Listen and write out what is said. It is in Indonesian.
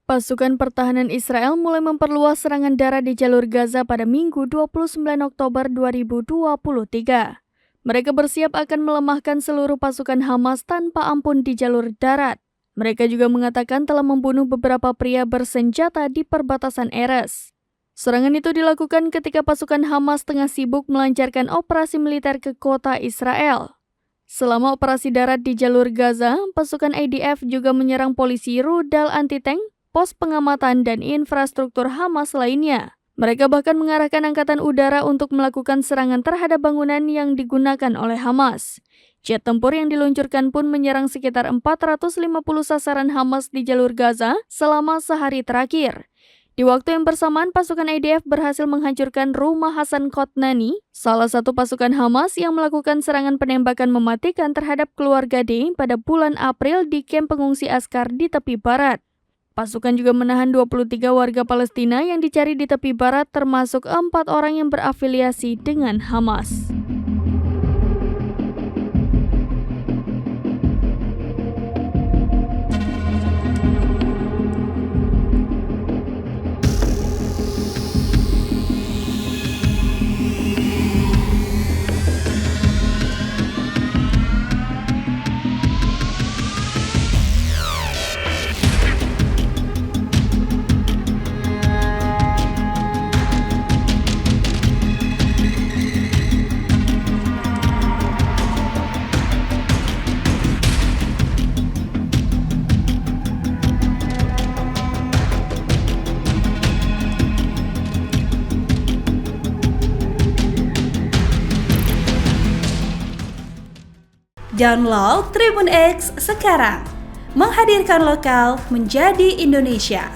Pasukan pertahanan Israel mulai memperluas serangan darat di jalur Gaza pada Minggu 29 Oktober 2023. Mereka bersiap akan melemahkan seluruh pasukan Hamas tanpa ampun di jalur darat. Mereka juga mengatakan telah membunuh beberapa pria bersenjata di perbatasan Erez. Serangan itu dilakukan ketika pasukan Hamas tengah sibuk melancarkan operasi militer ke kota Israel. Selama operasi darat di jalur Gaza, pasukan IDF juga menyerang polisi rudal anti-tank, pos pengamatan dan infrastruktur Hamas lainnya. Mereka bahkan mengarahkan angkatan udara untuk melakukan serangan terhadap bangunan yang digunakan oleh Hamas. Jet tempur yang diluncurkan pun menyerang sekitar 450 sasaran Hamas di jalur Gaza selama sehari terakhir. Di waktu yang bersamaan, pasukan IDF berhasil menghancurkan rumah Hasan Kotnani, salah satu pasukan Hamas yang melakukan serangan penembakan mematikan terhadap keluarga D pada bulan April di kamp pengungsi Askar di tepi barat. Pasukan juga menahan 23 warga Palestina yang dicari di tepi barat, termasuk 4 orang yang berafiliasi dengan Hamas. Download Tribun X sekarang, menghadirkan lokal menjadi Indonesia.